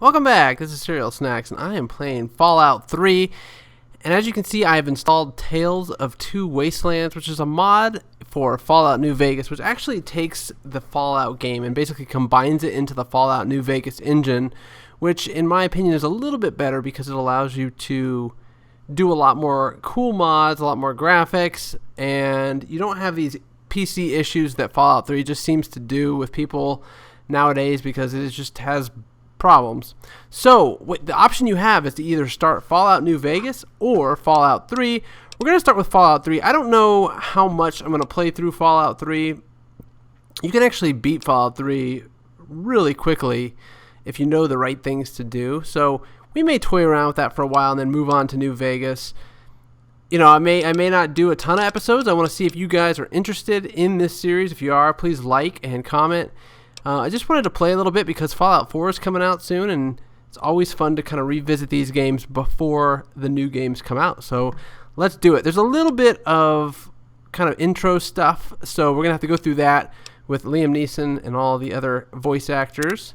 Welcome back, this is CerealSnax, and I am playing Fallout 3, and as you can see I have installed Tales of Two Wastelands, which is a mod for Fallout New Vegas, which actually takes the Fallout game and basically combines it into the Fallout New Vegas engine, which in my opinion is a little bit better because it allows you to do a lot more cool mods, a lot more graphics, and you don't have these PC issues that Fallout 3 just seems to do with people nowadays because it just has problems. So the option you have is to either start Fallout New Vegas or Fallout 3. We're going to start with Fallout 3. I don't know how much I'm going to play through Fallout 3. You can actually beat Fallout 3 really quickly if you know the right things to do. So we may toy around with that for a while and then move on to New Vegas. You know, I may not do a ton of episodes. I want to see if you guys are interested in this series. If you are, please like and comment. I just wanted to play a little bit because Fallout 4 is coming out soon, and it's always fun to kind of revisit these games before the new games come out. So let's do it. There's a little bit of kind of intro stuff, so we're going to have to go through that with Liam Neeson and all the other voice actors.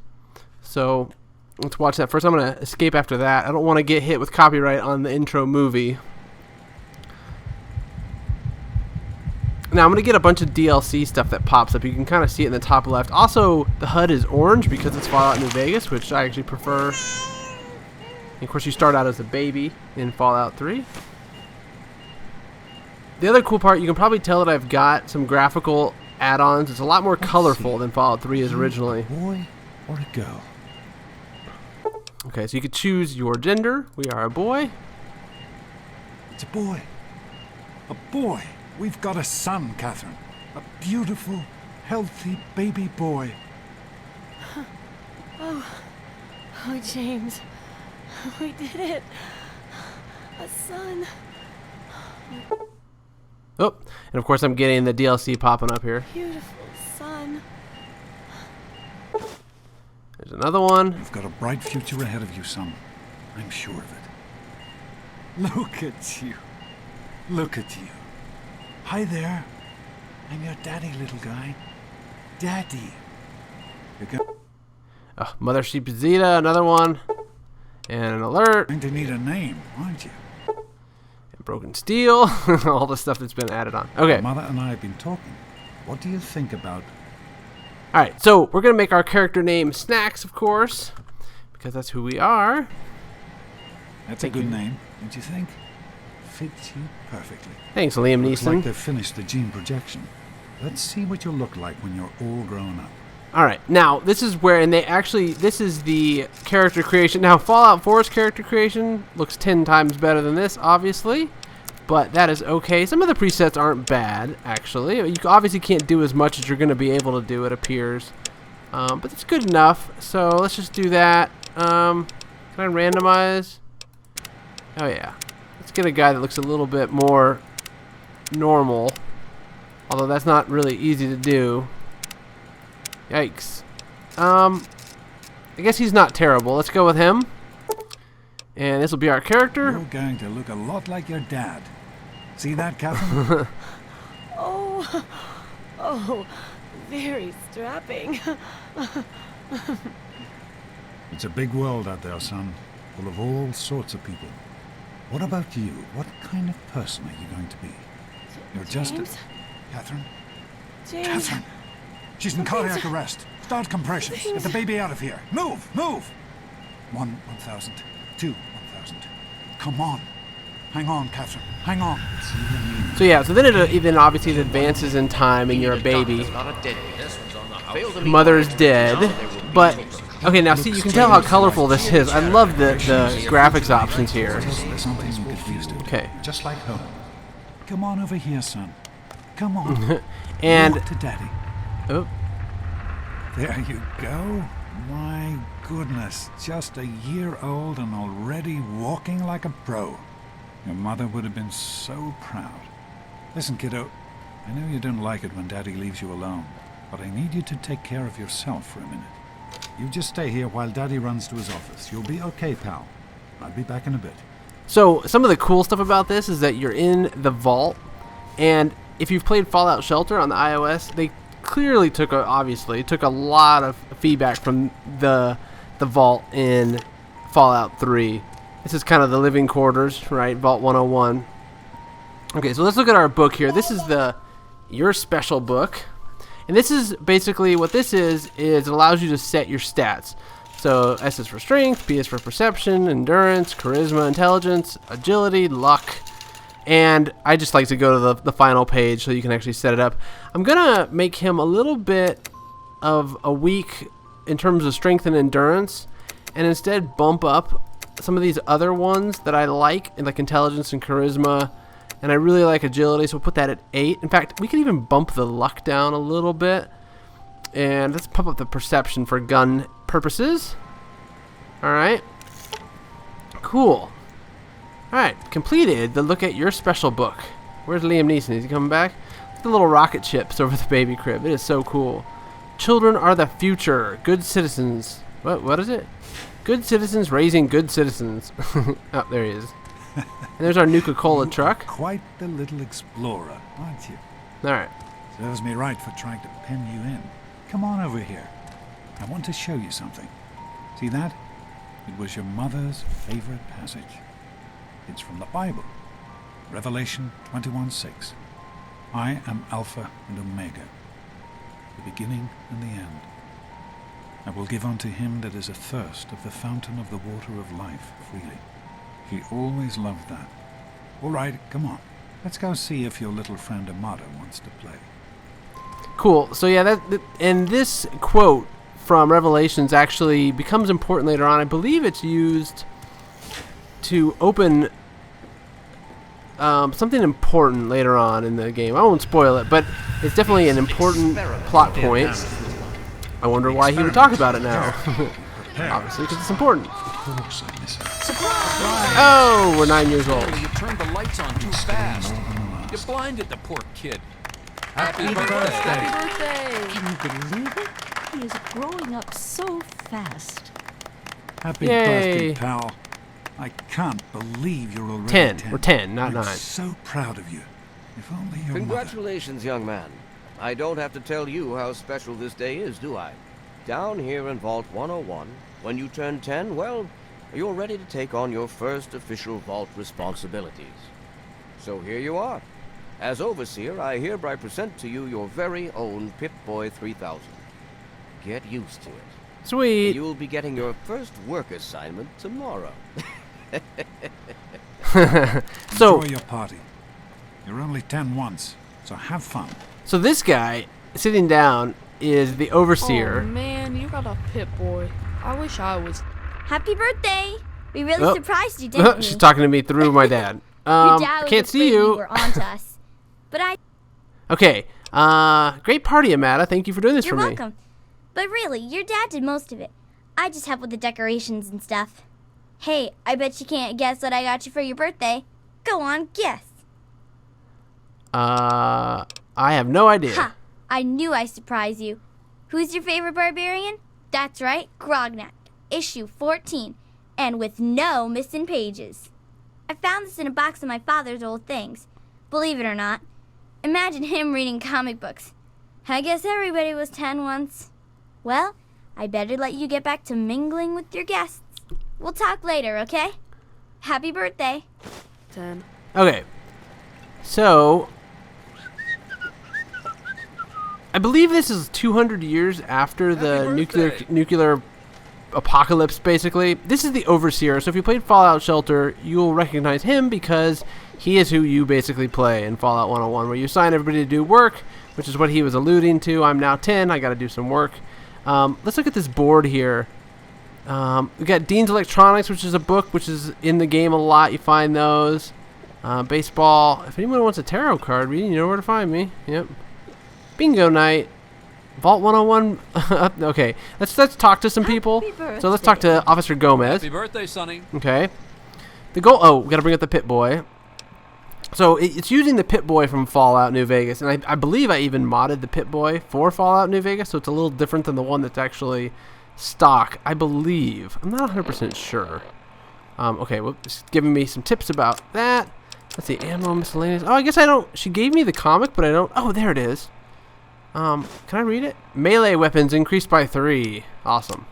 So let's watch that first. I'm going to escape after that. I don't want to get hit with copyright on the intro movie. Now I'm going to get a bunch of DLC stuff that pops up. You can kind of see it in the top left. Also, the HUD is orange because it's Fallout New Vegas, which I actually prefer. And of course, you start out as a baby in Fallout 3. The other cool part, you can probably tell that I've got some graphical add-ons. It's a lot more colorful than Fallout 3 is originally. A boy or a girl? Okay, so you could choose your gender. We are a boy. It's a boy. A boy. We've got a son, Catherine. A beautiful, healthy baby boy. Oh, James. We did it. A son. Oh, and of course I'm getting the DLC popping up here. Beautiful son. There's another one. You've got a bright future ahead of you, son. I'm sure of it. Look at you. Look at you. Hi there. I'm your daddy, little guy. Daddy. Mother Sheep Zeta, another one. And an alert. Going to need a name, aren't you? And Broken Steel. All the stuff that's been added on. Okay. Mother and I have been talking. What do you think about... Alright, so we're going to make our character name Snacks, of course. Because that's who we are. That's a good name, don't you think? Fits you perfectly. Thanks, Liam Neeson. Looks like they've finished the gene projection. Let's see what you'll look like when you're all grown up. Alright, now this is where, and this is the character creation. Now, Fallout 4's character creation looks 10 times better than this, obviously. But that is okay. Some of the presets aren't bad, actually. You obviously can't do as much as you're going to be able to do, it appears. But it's good enough. So let's just do that. Can I randomize? Oh, yeah. Let's get a guy that looks a little bit more normal. Although that's not really easy to do. Yikes. I guess he's not terrible. Let's go with him. And this will be our character. You're going to look a lot like your dad. See that, Catherine? Oh, very strapping. It's a big world out there, son. Full of all sorts of people. What about you? What kind of person are you going to be? You're just James? Catherine? James. Catherine! She's in cardiac arrest. Start compressions. Get the baby out of here. Move! Move! 1,000. 2, 1,000. Come on. Hang on, Catherine. Hang on. So yeah, so then it obviously advances in time and you're a baby. Mother's dead. But, okay, now see, you can tell how colorful this is. I love the graphics options here. Okay. Just like home. Come on over here, son. Come on. And walk to Daddy. oh, There you go. My goodness, just a year old and already walking like a pro. Your mother would have been so proud. Listen, kiddo, I know you don't like it when Daddy leaves you alone, but I need you to take care of yourself for a minute. You just stay here while Daddy runs to his office. You'll be okay, pal. I'll be back in a bit. so some of the cool stuff about this is that you're in the vault, and if you've played Fallout Shelter on the iOS, they clearly took a lot of feedback from the the vault in Fallout 3. This is kind of the living quarters, right? Vault 101. Okay, so let's look at our book here. This is your special book. And this is basically what this is it allows you to set your stats. So S is for strength, P is for perception, endurance, charisma, intelligence, agility, luck. And I just like to go to the final page so you can actually set it up. I'm going to make him a little bit of a weak in terms of strength and endurance, and instead bump up some of these other ones that I like intelligence and charisma, and I really like agility, so we'll put that at 8. In fact, we can even bump the luck down a little bit, and let's pump up the perception for gun purposes. Alright, cool. Alright, completed the look at your special book. Where's Liam Neeson? Is he coming back? The little rocket ships over the baby crib. It is so cool. Children are the future. Good citizens. What is it? Good citizens raising good citizens. Oh, there he is. And there's our Nuka-Cola truck. Quite the little explorer, aren't you? Alright. Serves me right for trying to pen you in. Come on over here. I want to show you something. See that? It was your mother's favorite passage. It's from the Bible. Revelation 21:6. I am Alpha and Omega, the beginning and the end. I will give unto him that is athirst of the fountain of the water of life freely. He always loved that. All right, come on. Let's go see if your little friend Amada wants to play. Cool. So yeah, and this quote from Revelations actually becomes important later on. I believe it's used to open something important later on in the game. I won't spoil it, but it's definitely an important plot point. I wonder why he would talk about it now. Obviously, because it's important. Oh, we're 9 years old. You turned the lights on too fast. You blinded the poor kid. Happy birthday! Happy birthday! Can you believe it? He is growing up so fast. Happy Yay. birthday, pal. I can't believe you're already 10. We're 10, not 9. I'm so proud of you. If only your Congratulations, young man. I don't have to tell you how special this day is, do I? Down here in Vault 101, when you turn 10, well, you're ready to take on your first official Vault responsibilities. So here you are. As Overseer, I hereby present to you your very own Pip-Boy 3000. Get used to it. Sweet. You'll be getting your first work assignment tomorrow. So Enjoy your party. You're only 10 once, so have fun. So this guy sitting down is the Overseer. Oh man, you got a Pip-Boy. I wish I was. Happy birthday! We really Oh. surprised you, didn't we? She's talking to me through my dad. Your dad was Can't see afraid you. were onto us. But Okay. Great party, Amanda. Thank you for doing this you're for me. welcome. But really, your dad did most of it. I just helped with the decorations and stuff. Hey, I bet you can't guess what I got you for your birthday. Go on, guess. I have no idea. Ha! I knew I'd surprise you. Who's your favorite barbarian? That's right, Grognak. Issue 14. And with no missing pages. I found this in a box of my father's old things. Believe it or not. Imagine him reading comic books. I guess everybody was 10 once. Well, I better let you get back to mingling with your guests. We'll talk later, okay? Happy birthday. 10. Okay. So, I believe this is 200 years after the nuclear apocalypse, basically. This is the Overseer, so if you played Fallout Shelter, you'll recognize him because he is who you basically play in Fallout 101, where you assign everybody to do work, which is what he was alluding to. I'm now 10, I gotta do some work. Let's look at this board here. We got Dean's Electronics, which is a book which is in the game a lot. You find those. Baseball. If anyone wants a tarot card reading, you know where to find me. Yep. Bingo night. Vault 101. Okay, let's talk to some people. So let's talk to Officer Gomez. Happy birthday, Sonny. Okay. The goal. Oh, we gotta bring up the Pip-Boy. So it's using the Pip-Boy from Fallout New Vegas, and I believe I even modded the Pip-Boy for Fallout New Vegas, so it's a little different than the one that's actually stock, I believe. I'm not 100% sure. Okay, well, it's giving me some tips about that. Let's see, ammo, miscellaneous. Oh, I guess I don't. She gave me the comic, but I don't. Oh, there it is. Can I read it? Melee weapons increased by 3. Awesome.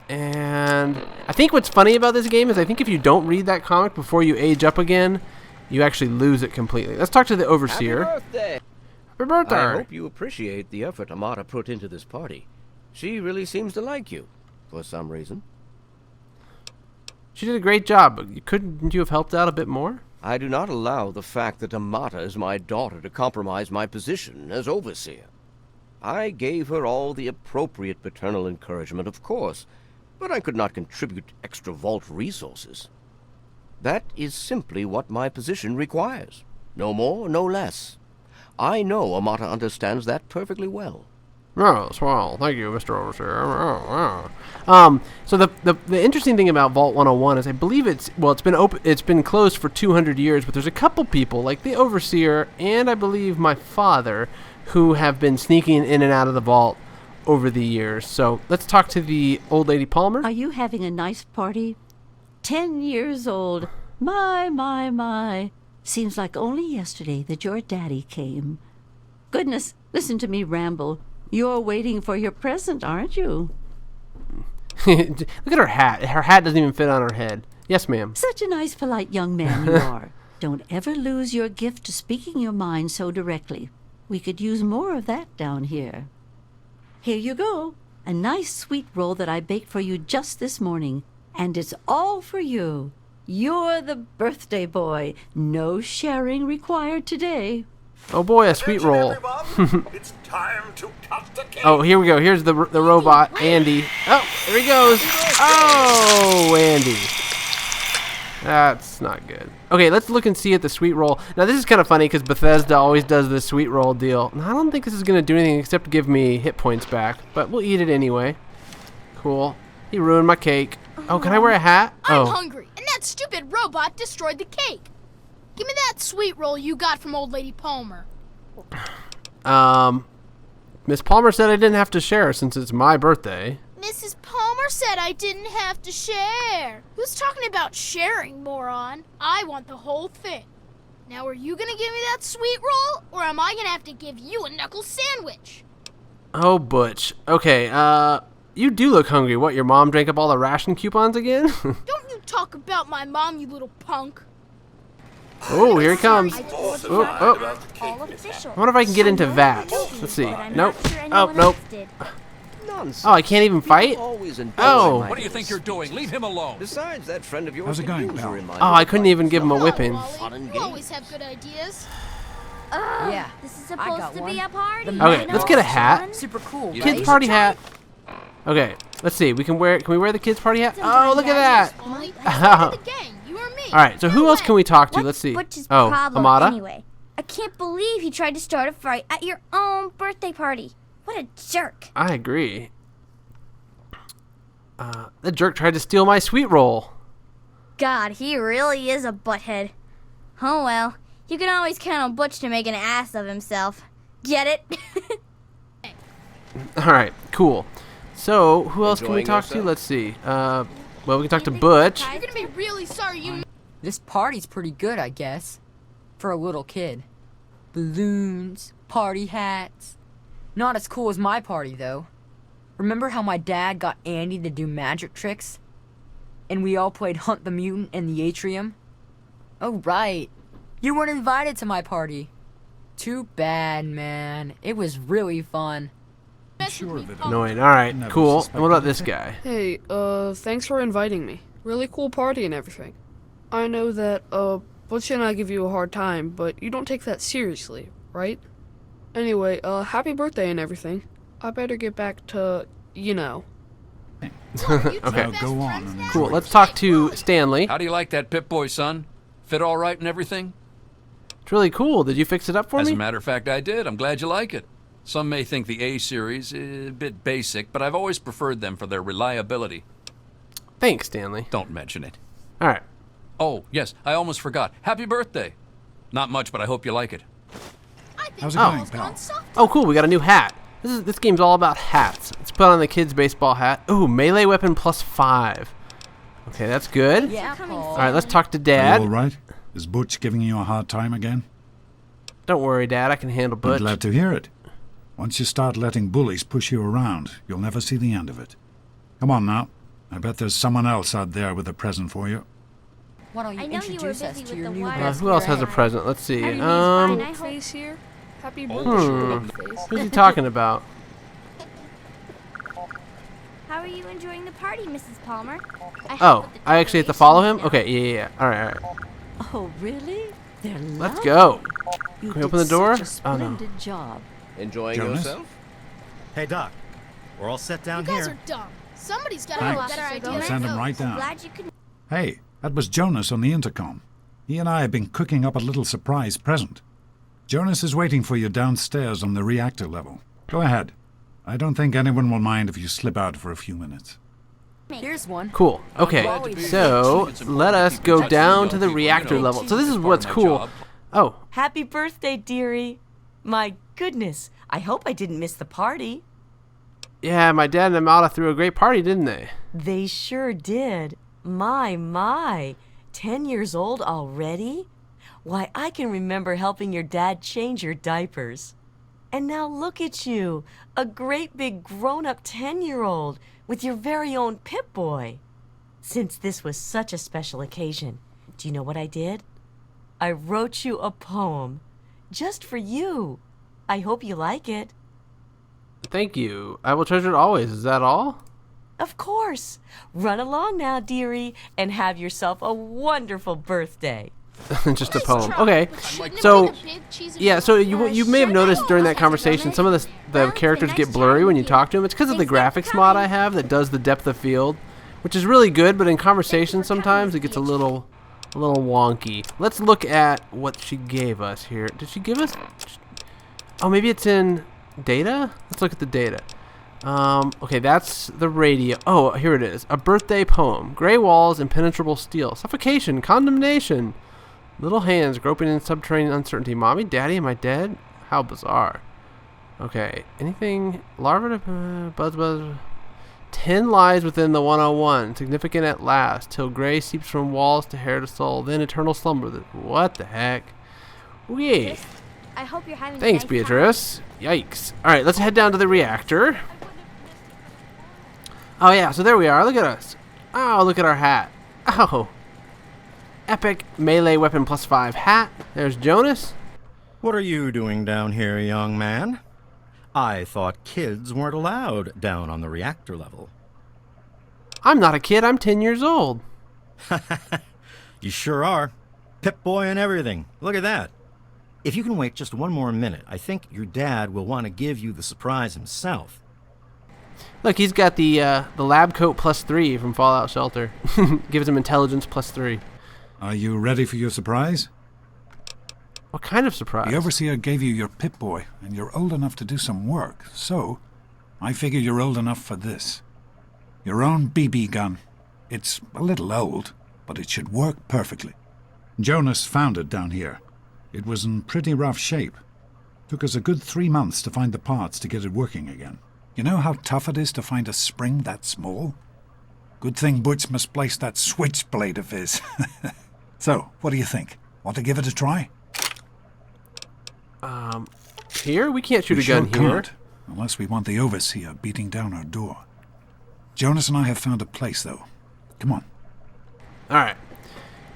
And I think what's funny about this game is I think if you don't read that comic before you age up again, you actually lose it completely. Let's talk to the overseer. Happy birthday! Happy birthday! I hope you appreciate the effort Amata put into this party. She really seems to like you, for some reason. She did a great job, but couldn't you have helped out a bit more? I do not allow the fact that Amata is my daughter to compromise my position as overseer. I gave her all the appropriate paternal encouragement, of course, but I could not contribute extra vault resources. That is simply what my position requires. No more, no less. I know Amata understands that perfectly well. Yes, well, thank you, Mr. Overseer. So the interesting thing about Vault 101 is I believe it's been closed for 200 years, but there's a couple people like the Overseer and I believe my father who have been sneaking in and out of the vault over the years. So let's talk to the old lady Palmer. Are you having a nice party? 10 years old. My. Seems like only yesterday that your daddy came. Goodness, listen to me ramble. You're waiting for your present, aren't you? Look at her hat. Her hat doesn't even fit on her head. Yes, ma'am. Such a nice, polite young man you are. Don't ever lose your gift to speaking your mind so directly. We could use more of that down here. Here you go. A nice sweet roll that I baked for you just this morning. And it's all for you. You're the birthday boy. No sharing required today. Oh boy, a sweet roll. It's time to cut the cake. Oh, here we go. Here's the robot, Andy. Oh, there he goes. Oh, Andy. That's not good. Okay, let's look and see at the sweet roll. Now, this is kind of funny because Bethesda always does this sweet roll deal. And I don't think this is going to do anything except give me hit points back. But we'll eat it anyway. Cool. He ruined my cake. Oh, can I wear a hat? I'm Oh. hungry, and that stupid robot destroyed the cake. Give me that sweet roll you got from old lady Palmer. Miss Palmer said I didn't have to share since it's my birthday. Mrs. Palmer said I didn't have to share. Who's talking about sharing, moron? I want the whole thing. Now, are you gonna give me that sweet roll, or am I gonna have to give you a knuckle sandwich? Oh, Butch. Okay, you do look hungry. What, your mom drank up all the ration coupons again? Don't you talk about my mom, you little punk. Oh, here he comes. All official. I wonder if I can get into VATS. Let's see. Nope. Oh, nope. Nonsense. Oh, I can't even fight? Always indulge Oh. in my What do you think you're doing? Leave him alone. Besides, that friend of yours How's it could going, use pal? her in my Oh, I couldn't even give him a whipping. Fun and You games. always have good ideas. Yeah, This is I got supposed to one. be a party. The Okay, let's get a hat. super cool. You Kids right? party hat. Okay, let's see. Can we wear the kids party hat? Oh, look at that. Molly, who's part of the gang? You or me? All right, so who else can we talk to? What's Let's see. Butch's Oh, problem Amata? anyway? I can't believe he tried to start a fight at your own birthday party. What a jerk. I agree. The jerk tried to steal my sweet roll. God, he really is a butthead. Oh well, you can always count on Butch to make an ass of himself. Get it? All right, cool. So, who else can we Enjoying talk to? yourself? Let's see. Well, we can talk to Butch. You're gonna be really sorry you. This party's pretty good, I guess. For a little kid. Balloons, party hats. Not as cool as my party, though. Remember how my dad got Andy to do magic tricks? And we all played Hunt the Mutant in the atrium? Oh, right. You weren't invited to my party. Too bad, man. It was really fun. Sure of it. Annoying. All right, Never cool. And what about suspected this it. guy? Hey, thanks for inviting me. Really cool party and everything. I know that, Butch and I give you a hard time, but you don't take that seriously, right? Anyway, happy birthday and everything. I better get back to, you know. Okay, Now go on and cool. enjoy Let's talk to Stanley. How do you like that Pip boy, son? Fit all right and everything? It's really cool. Did you fix it up for As me? a matter of fact, I did. I'm glad you like it. Some may think the A series is a bit basic, but I've always preferred them for their reliability. Thanks, Stanley. Don't mention it. All right. Oh, yes, I almost forgot. Happy birthday. Not much, but I hope you like it. I think How's it Paul's going, pal? gone soft. Oh, cool. We got a new hat. This game's all about hats. Let's put on the kid's baseball hat. Ooh, melee weapon +5. Okay, that's good. Yeah, Paul. All right, let's talk to Are you Dad. all right? Is Butch giving you a hard time again? Don't worry, Dad. I can handle I'm Butch. glad to hear it. Once you start letting bullies push you around, you'll never see the end of it. Come on now. I bet there's someone else out there with a present for you. Why don't you I know you were introduce us busy to with your the new water. best Who else has a friend? present? Let's see. Everything's fine. I hope. Face here. Happy Oh, birthday, sure. face. Who's he talking about? How are you enjoying the party, Mrs. Palmer? Oh, I actually have to follow him? Okay, yeah. All right. Oh, really? They're Let's lovely. go. You Can we did open the door? Such a Oh, no. splendid job. Enjoying Jonas? yourself? Hey, Doc. We're all set down You guys here. are dumb. Somebody's got to Thanks. have a better idea. I'll send him right down. Glad you could. Hey, that was Jonas on the intercom. He and I have been cooking up a little surprise present. Jonas is waiting for you downstairs on the reactor level. Go ahead. I don't think anyone will mind if you slip out for a few minutes. Here's one. Cool. Okay, glad to be so here. It's important let to us keep in go touch with down young to the people, reactor you know. level. So this is It's what's part of my cool. job. Oh, Happy birthday, dearie. My goodness, I hope I didn't miss the party. yeah, my dad and Amada threw a great party, didn't they? They sure did. My. 10 years old already? Why, I can remember helping your dad change your diapers. And now look at you, a great big grown-up 10-year-old with your very own Pip-Boy. Since this was such a special occasion, do you know what I did? I wrote you a poem, just for you. I hope you like it. Thank you. I will treasure it always. Is that all? Of course. Run along now, dearie, and have yourself a wonderful birthday. Just a poem. Okay. So, yeah, so you may have noticed during that conversation some of the characters get blurry when you talk to them. It's because of the graphics mod I have that does the depth of field, which is really good, but in conversation sometimes it gets a little wonky. Let's look at what she gave us here. Did she give us... Oh, maybe it's in data? Let's look at the data. Okay, that's the radio. Oh, here it is. A birthday poem. Gray walls, impenetrable steel. Suffocation, condemnation. Little hands groping in subterranean uncertainty. Mommy, Daddy, am I dead? How bizarre. Okay, anything? Larva, buzz. 10 lies within the 101. Significant at last. Till gray seeps from walls to hair to soul. Then eternal slumber. What the heck? Okay. I hope you're having. Thanks, a nice Beatrice. Yikes. Alright, let's head down to the reactor. Oh, yeah, so there we are. Look at us. Oh, look at our hat. Oh. Epic melee weapon +5 hat. There's Jonas. What are you doing down here, young man? I thought kids weren't allowed down on the reactor level. I'm not a kid. I'm 10 years old. You sure are. Pip-Boy and everything. Look at that. If you can wait just one more minute, I think your dad will want to give you the surprise himself. Look, he's got the lab coat +3 from Fallout Shelter. Gives him intelligence +3. Are you ready for your surprise? What kind of surprise? The Overseer gave you your Pip-Boy, and you're old enough to do some work, so I figure you're old enough for this. Your own BB gun. It's a little old, but it should work perfectly. Jonas found it down here. It was in pretty rough shape. Took us a good 3 months to find the parts to get it working again. You know how tough it is to find a spring that small? Good thing Butch misplaced that switchblade of his. So, what do you think? Want to give it a try? Here? We can't shoot We a gun sure here. can't, unless we want the Overseer beating down our door. Jonas and I have found a place, though. Come on. Alright.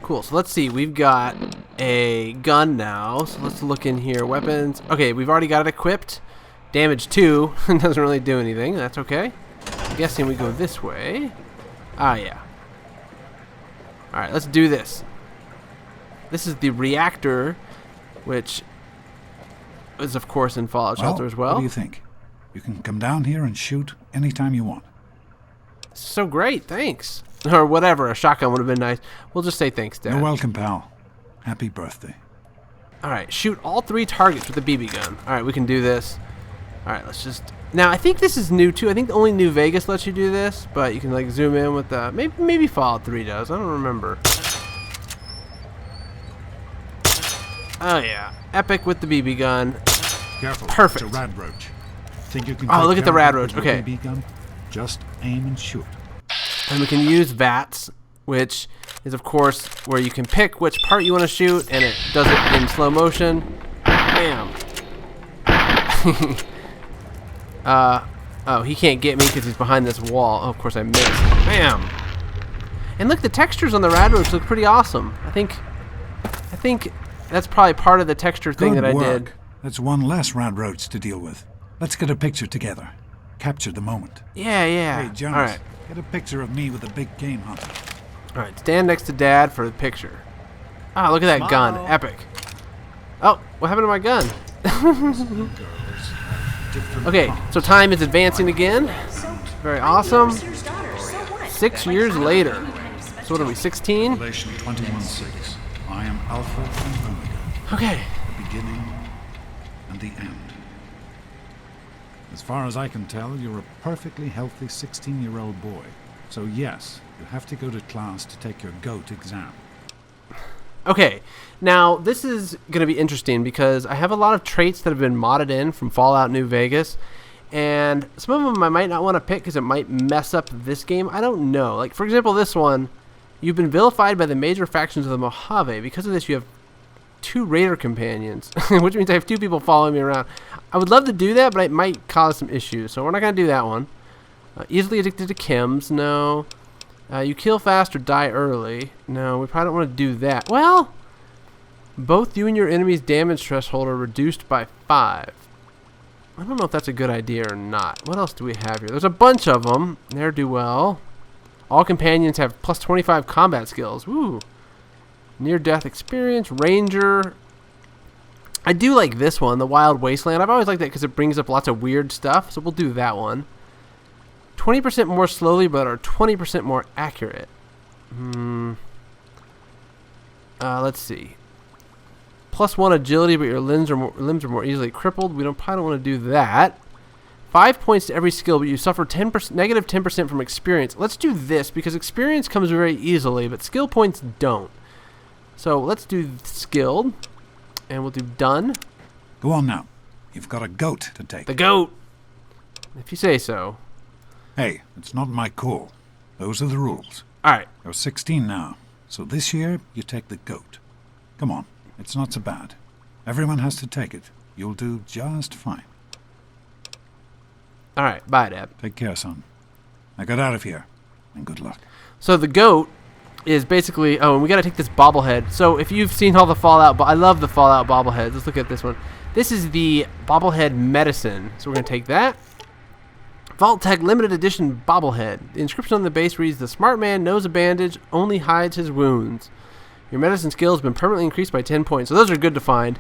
Cool, so let's see. We've got a gun now. So let's look in here. Weapons. Okay, we've already got it equipped. Damage 2. Doesn't really do anything. That's okay. I'm guessing we go this way. Ah, yeah. Alright, let's do this. This is the reactor, which is, of course, in Fallout Shelter as well. What do you think? You can come down here and shoot anytime you want. So great, thanks. Or whatever, a shotgun would have been nice. We'll just say thanks, Dad. You're welcome, pal. Happy birthday. Alright, shoot all 3 targets with a BB gun. Alright, we can do this. Alright, let's just... Now, I think this is new, too. I think only New Vegas lets you do this, but you can, like, zoom in with the... Maybe Fallout 3 does. I don't remember. Oh, yeah. Epic with the BB gun. Careful. Perfect. It's a rad roach. Think you can Oh, take look at care the rad of it roach. with your Okay. BB gun? Just aim and shoot. And we can use VATS, which is, of course, where you can pick which part you want to shoot, and it does it in slow motion. Bam. Oh, he can't get me because he's behind this wall. Oh, of course I missed. Bam! And look, the textures on the rad roads look pretty awesome. I think that's probably part of the texture thing that I did. That's one less rad roads to deal with. Let's get a picture together. Capture the moment. Yeah, yeah. Hey, Jonas, all right. Get a picture of me with a big game hunter. All right, stand next to Dad for the picture. Ah, look at that gun. Epic. Oh, what happened to my gun? Okay, so time is advancing again. Very awesome. 6 years later. So what are we, 16? Revelation 21:6. I am Alpha and Omega. Okay. The beginning and the end. As far as I can tell, you're a perfectly healthy 16-year-old boy. So yes, you have to go to class to take your G.O.A.T exam. Okay, now this is going to be interesting because I have a lot of traits that have been modded in from Fallout New Vegas, and some of them I might not want to pick because it might mess up this game. I don't know. Like, for example, this one, you've been vilified by the major factions of the Mojave. Because of this, you have 2 raider companions, which means I have 2 people following me around. I would love to do that, but it might cause some issues, so we're not going to do that one. Easily addicted to chems, no. You kill fast or die early. No, we probably don't want to do that. Well, both you and your enemy's damage threshold are reduced by 5. I don't know if that's a good idea or not. What else do we have here? There's a bunch of them. Ne'er-do-well. All companions have plus 25 combat skills. Woo. Near-death experience. Ranger. I do like this one, the Wild Wasteland. I've always liked that because it brings up lots of weird stuff, so we'll do that one. 20% more slowly, but are 20% more accurate. Let's see. +1 agility, but your limbs are more easily crippled. We probably don't want to do that. 5 points to every skill, but you suffer negative 10% from experience. Let's do this because experience comes very easily, but skill points don't. So let's do skilled, and we'll do done. Go on now. You've got a G.O.A.T to take. The G.O.A.T. If you say so. Hey, it's not my call. Those are the rules. All right. You're 16 now, so this year you take the G.O.A.T. Come on, it's not so bad. Everyone has to take it. You'll do just fine. All right, bye, Dad. Take care, son. Now get out of here, and good luck. So the G.O.A.T is basically... Oh, and we got to take this bobblehead. So if you've seen all the Fallout... I love the Fallout bobbleheads. Let's look at this one. This is the bobblehead medicine. So we're going to take that. Vault-Tec limited edition bobblehead. The inscription on the base reads, "The smart man knows a bandage, only hides his wounds. Your medicine skill has been permanently increased by 10 points." So those are good to find.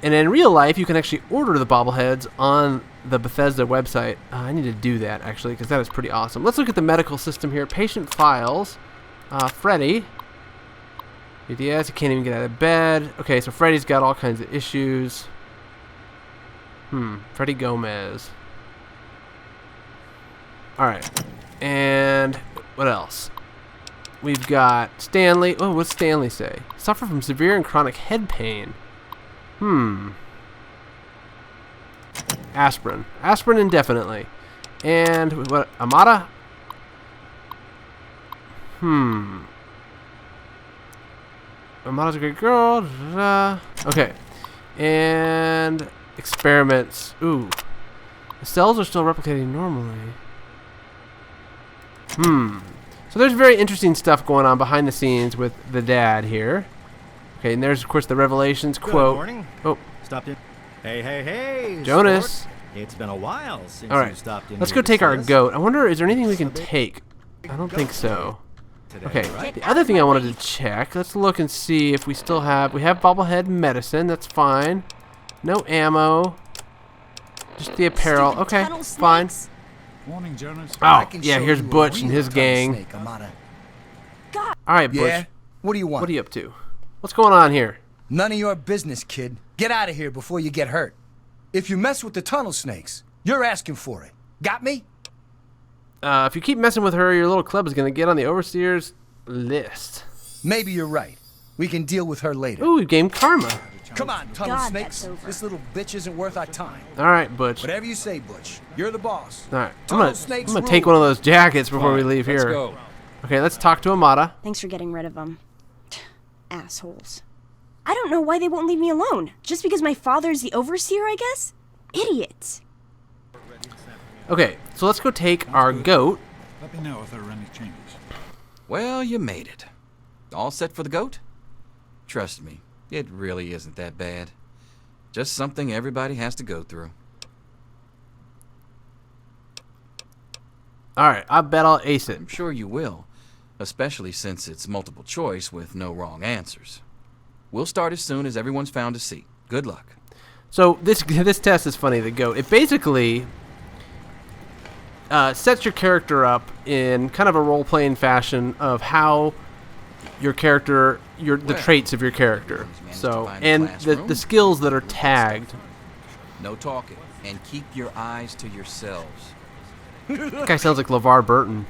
And in real life, you can actually order the bobbleheads on the Bethesda website. I need to do that, actually, because that is pretty awesome. Let's look at the medical system here. Patient files. Freddy. BDS, he can't even get out of bed. Okay, so Freddy's got all kinds of issues. Freddy Gomez. Alright. And what else? We've got Stanley. Oh, what's Stanley say? Suffer from severe and chronic head pain. Aspirin. Aspirin indefinitely. And what? Amada? Amada's a great girl. Okay. And experiments. Ooh. The cells are still replicating normally. So there's very interesting stuff going on behind the scenes with the dad here. Okay, and there's, of course, the Revelations quote. Good morning. Oh. Stopped in. Hey. Jonas. Sport. It's been a while since All right. you stopped in. Let's here go take to our see us. goat. I wonder, is there anything we can take? I don't think so. Okay, the other thing I wanted to check, let's look and see if we still have, we have bobblehead medicine, that's fine. No ammo. Just the apparel. Okay, fine. Morning, Jonas. Oh, yeah, here's Butch and his gang. Alright, Butch. Yeah? What do you want? What are you up to? What's going on here? None of your business, kid. Get out of here before you get hurt. If you mess with the tunnel snakes, you're asking for it. Got me? If you keep messing with her, your little club is going to get on the overseer's list. Maybe you're right. We can deal with her later. Ooh, game karma. Come on, tunnel snakes. This little bitch isn't worth our time. Alright, Butch. Whatever you say, Butch. You're the boss. Alright, I'm Tunnel gonna snakes take one of those jackets before we Fine, leave let's here. go. Okay, let's talk to Amada. Thanks for getting rid of them. Assholes. I don't know why they won't leave me alone. Just because my father's the overseer, I guess? Idiots. Okay, so let's go take our goat. Let me know if there are any changes. Well, you made it. All set for the goat? Trust me, it really isn't that bad. Just something everybody has to go through. Alright, I bet I'll ace it. I'm sure you will, especially since it's multiple choice with no wrong answers. We'll start as soon as everyone's found a seat. Good luck. So this test is funny, the GOAT. It basically sets your character up in kind of a role-playing fashion of how your character, the traits of your character. So, and the skills that are tagged. No talking, and keep your eyes to yourselves. That guy sounds like LeVar Burton.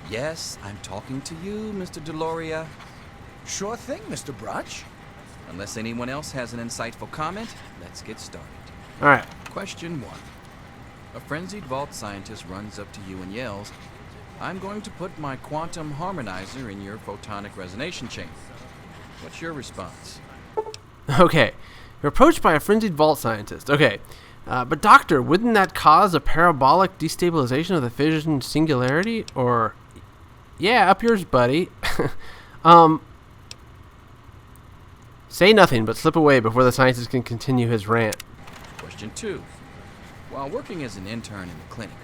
Yes, I'm talking to you, Mr. Deloria. Sure thing, Mr. Brutch. Unless anyone else has an insightful comment, let's get started. All right. Question 1. A frenzied vault scientist runs up to you and yells, "I'm going to put my quantum harmonizer in your photonic resonation chamber." What's your response? Okay. You're approached by a frenzied vault scientist. Okay. But doctor, wouldn't that cause a parabolic destabilization of the fission singularity? Or, yeah, up yours, buddy. Say nothing, but slip away before the scientist can continue his rant. Question 2. While working as an intern in the clinic,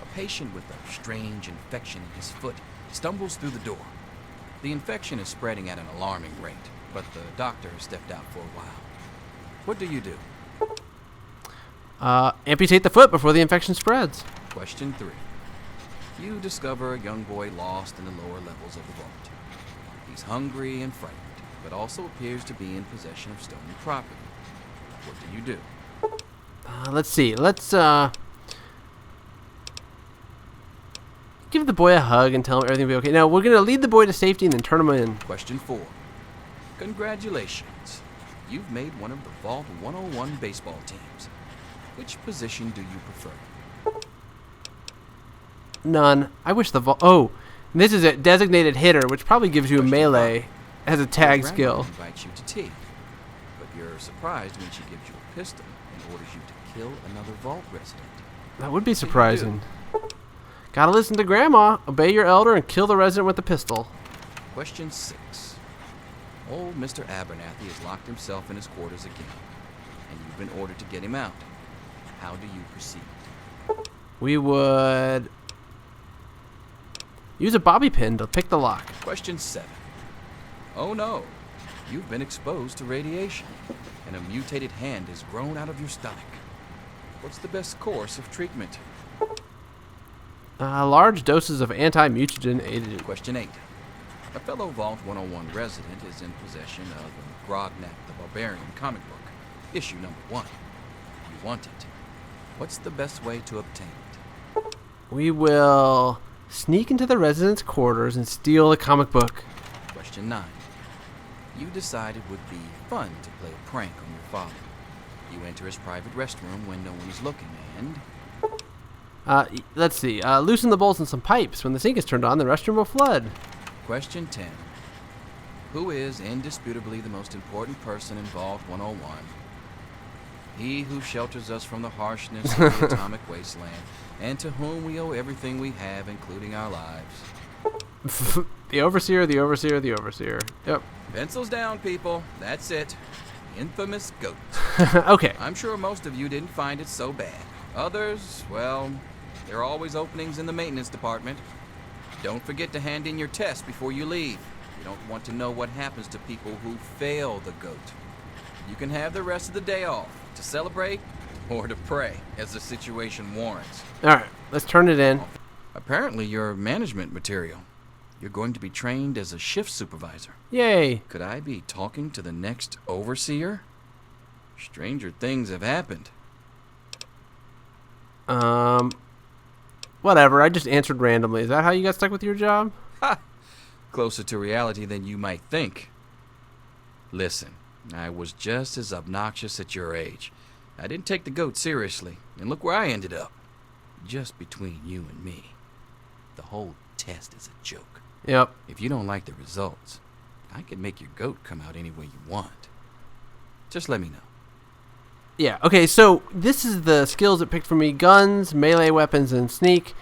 a patient with a strange infection in his foot stumbles through the door. The infection is spreading at an alarming rate, but the doctor has stepped out for a while. What do you do? Amputate the foot before the infection spreads. Question 3. You discover a young boy lost in the lower levels of the vault. He's hungry and frightened, but also appears to be in possession of stolen property. What do you do? Let's see. Let's give the boy a hug and tell him everything will be okay. Now, we're going to lead the boy to safety and then turn him in. Question 4. Congratulations. You've made one of the Vault 101 baseball teams. Which position do you prefer? None. I wish the vault... Oh, this is a designated hitter, which probably gives you a melee as a tag skill. Invites you to tea, but you're surprised when she gives you a pistol and orders you to kill another vault resident. That would be surprising. Gotta listen to Grandma. Obey your elder and kill the resident with the pistol. Question 6. Old Mr. Abernathy has locked himself in his quarters again, and you've been ordered to get him out. How do you proceed? We would use a bobby pin to pick the lock. Question 7. Oh no, you've been exposed to radiation, and a mutated hand has grown out of your stomach. What's the best course of treatment? Large doses of anti-mutagen agent. Question 8. A fellow Vault 101 resident is in possession of Grognak the Barbarian comic book, issue number 1. You want it. What's the best way to obtain it? We will sneak into the resident's quarters and steal the comic book. Question 9. You decide it would be fun to play a prank on your father. You enter his private restroom when no one is looking and... let's see. Loosen the bolts and some pipes. When the sink is turned on, the restroom will flood. Question 10. Who is indisputably the most important person in Vault 101? He who shelters us from the harshness of the atomic wasteland, and to whom we owe everything we have, including our lives. The Overseer, the Overseer, the Overseer. Yep. Pencils down, people. That's it. Infamous GOAT. Okay. I'm sure most of you didn't find it so bad. Others, well, there are always openings in the maintenance department. Don't forget to hand in your test before you leave. You don't want to know what happens to people who fail the GOAT. You can have the rest of the day off to celebrate or to pray, as the situation warrants. All right, let's turn it in. Apparently, you're management material. You're going to be trained as a shift supervisor. Yay. Could I be talking to the next overseer? Stranger things have happened. Whatever, I just answered randomly. Is that how you got stuck with your job? Ha! Closer to reality than you might think. Listen, I was just as obnoxious at your age. I didn't take the GOAT seriously, and look where I ended up. Just between you and me. The whole test is a joke. Yep. If you don't like the results, I can make your GOAT come out any way you want. Just let me know. Yeah, okay, so this is the skills it picked for me. Guns, melee weapons, and sneak.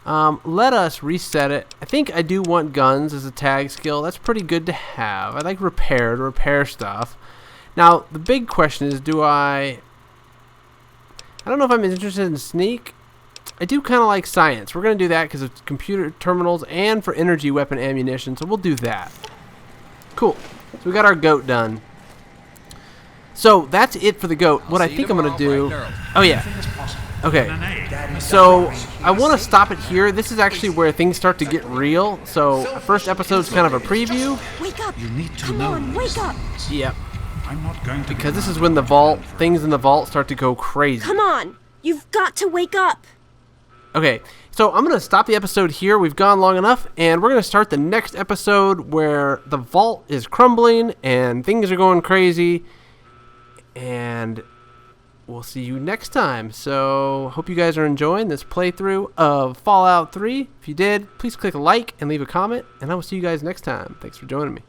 Let us reset it. I think I do want guns as a tag skill. That's pretty good to have. I like repair, to repair stuff. Now, the big question is, I don't know if I'm interested in sneak. I do kind of like science. We're going to do that because of computer terminals and for energy weapon ammunition, so we'll do that. Cool. So we got our goat done. So that's it for the goat. What I think I'm going to do... Oh, yeah. Okay. So I want to stop it here. This is actually where things start to get real. So first episode's kind of a preview. Wake up! You need to Come know. on, wake up! Yep. I'm not going to Because this is when the vault, things in the vault start to go crazy. Come on! You've got to wake up! Okay, so I'm going to stop the episode here. We've gone long enough, and we're going to start the next episode where the vault is crumbling and things are going crazy. And we'll see you next time. So, hope you guys are enjoying this playthrough of Fallout 3. If you did, please click like and leave a comment, and I will see you guys next time. Thanks for joining me.